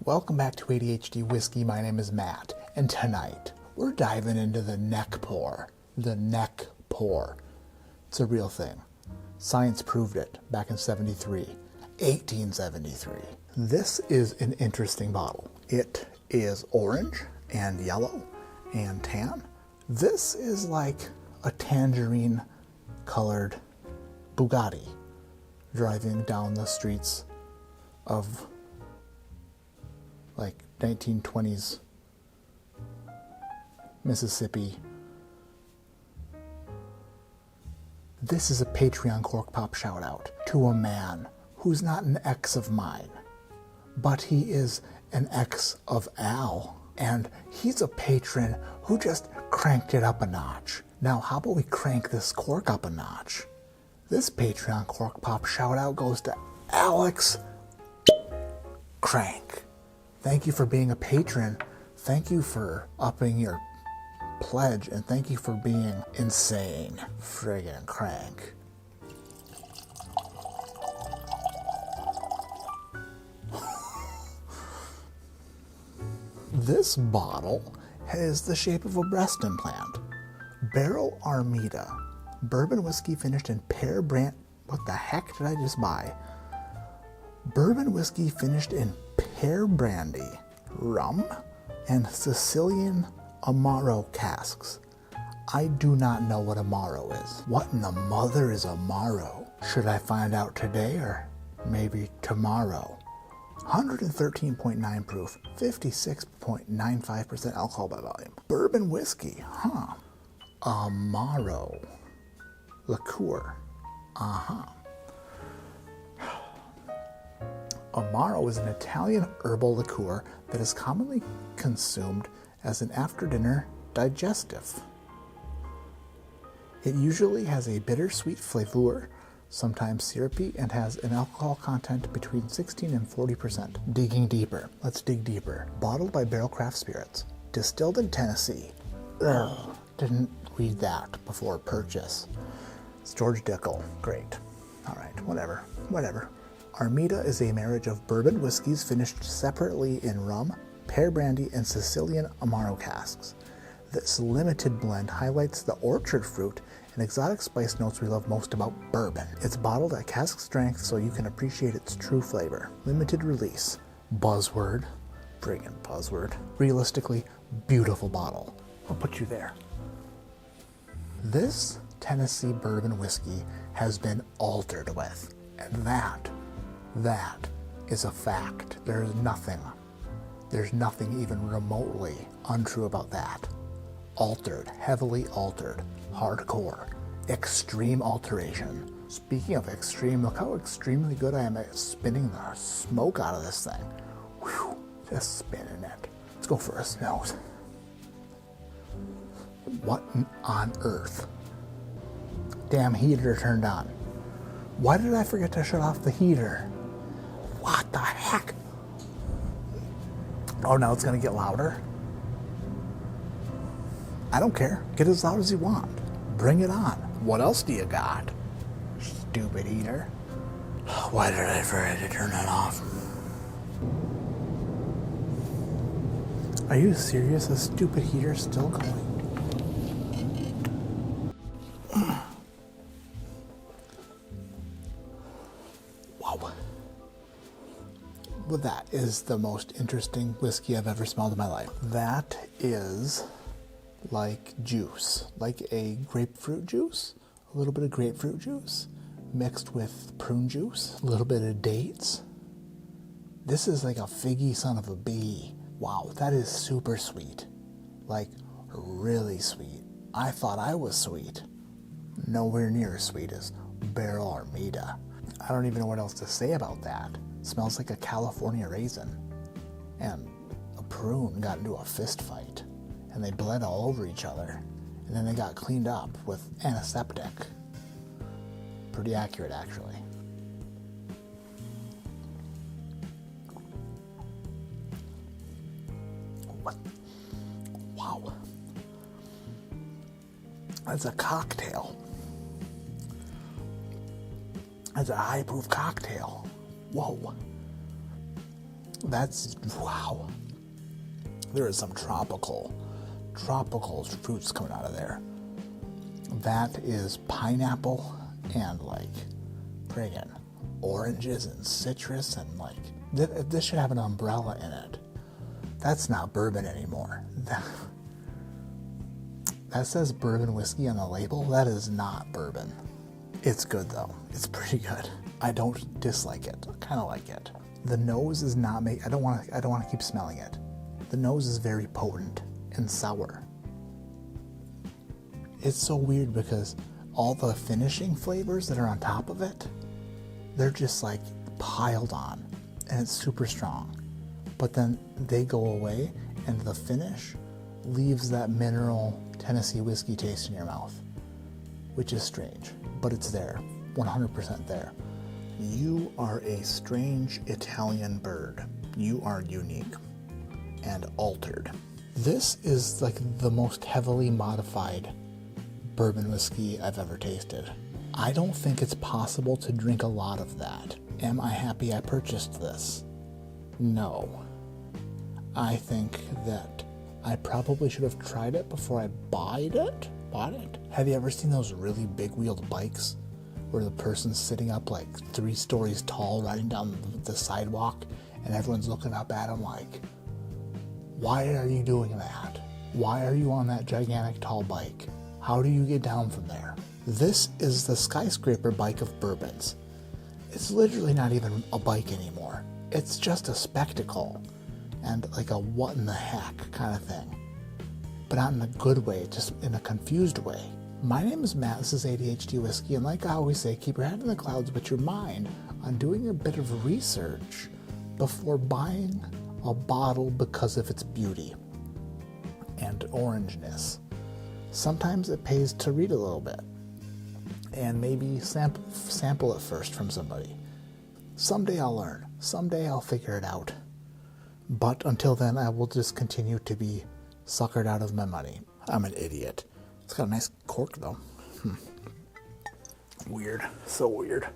Welcome back to ADHD Whiskey. My name is Matt, and tonight we're diving into the neck pour. The neck pour. It's a real thing. Science proved it back in 1873. This is an interesting bottle. It is orange and yellow and tan. This is like a tangerine colored Bugatti driving down the streets of like 1920s Mississippi. This is a Patreon cork pop shout out to a man who's not an ex of mine, but he is an ex of Al, and he's a patron who just cranked it up a notch. Now, how about we crank this cork up a notch? This Patreon cork pop shout out goes to Alex Crank. Thank you for being a patron. Thank you for upping your pledge, and thank you for being insane friggin' crank. This bottle has the shape of a breast implant. Barrell Armida, bourbon whiskey finished in pear brand. What the heck did I just buy? Bourbon whiskey finished in pear brandy, rum, and Sicilian Amaro casks. I do not know what Amaro is. What in the mother is Amaro? Should I find out today or maybe tomorrow? 113.9 proof, 56.95% alcohol by volume. Bourbon whiskey, huh? Amaro liqueur, Amaro is an Italian herbal liqueur that is commonly consumed as an after-dinner digestive. It usually has a bittersweet flavor, sometimes syrupy, and has an alcohol content between 16 and 40%. Digging deeper. Let's dig deeper. Bottled by Barrell Craft Spirits. Distilled in Tennessee. Ugh, didn't read that before purchase. It's George Dickel. Great. All right, whatever. Armida is a marriage of bourbon whiskeys finished separately in rum, pear brandy, and Sicilian Amaro casks. This limited blend highlights the orchard fruit and exotic spice notes we love most about bourbon. It's bottled at cask strength so you can appreciate its true flavor. Limited release. Buzzword. Friggin' buzzword. Realistically, beautiful bottle. I'll put you there. This Tennessee bourbon whiskey has been altered with, and that is a fact. There's nothing even remotely untrue about that. Altered, heavily altered, hardcore, extreme alteration. Speaking of extreme, look how extremely good I am at spinning the smoke out of this thing. Whew, just spinning it. Let's go for a snooze. What on earth? Damn heater turned on. Why did I forget to shut off the heater? What the heck? Oh, now it's gonna get louder? I don't care. Get as loud as you want. Bring it on. What else do you got? Stupid heater. Why did I forget to turn it off? Are you serious? The stupid heater's still going? Wow. Well, that is the most interesting whiskey I've ever smelled in my life. That is like juice, like a grapefruit juice, a little bit of grapefruit juice mixed with prune juice, a little bit of dates. This is like a figgy son of a bee. Wow, that is super sweet, like really sweet. I thought I was sweet. Nowhere near as sweet as Barrell Armida. I don't even know what else to say about that. It smells like a California raisin, and a prune got into a fist fight. And they bled all over each other. And then they got cleaned up with antiseptic. Pretty accurate, actually. What? Wow. That's a cocktail. That's a high-proof cocktail. Whoa. That's, wow. There is some tropical fruits coming out of there. That is pineapple and like friggin' oranges and citrus and like, this should have an umbrella in it. That's not bourbon anymore. That says bourbon whiskey on the label. That is not bourbon. It's good though. It's pretty good. I don't dislike it. I kind of like it. The nose is not I don't want to keep smelling it. The nose is very potent and sour. It's so weird because all the finishing flavors that are on top of it, they're just like piled on, and it's super strong. But then they go away, and the finish leaves that mineral Tennessee whiskey taste in your mouth, which is strange, but it's there, 100% there. You are a strange Italian bird. You are unique and altered. This is like the most heavily modified bourbon whiskey I've ever tasted. I don't think it's possible to drink a lot of that. Am I happy I purchased this? No. I think that I probably should have tried it before I bought it. Have you ever seen those really big-wheeled bikes where the person's sitting up like 3 stories tall riding down the sidewalk and everyone's looking up at him like, why are you doing that? Why are you on that gigantic tall bike? How do you get down from there? This is the skyscraper bike of bourbons. It's literally not even a bike anymore. It's just a spectacle and like a what in the heck kind of thing. But not in a good way, just in a confused way. My name is Matt, this is ADHD Whiskey, and like I always say, keep your head in the clouds but your mind on doing a bit of research before buying a bottle because of its beauty and orangeness. Sometimes it pays to read a little bit and maybe sample it first from somebody. Someday I'll learn. Someday I'll figure it out. But until then, I will just continue to be suckered out of my money. I'm an idiot. It's got a nice cork though. Weird. So weird.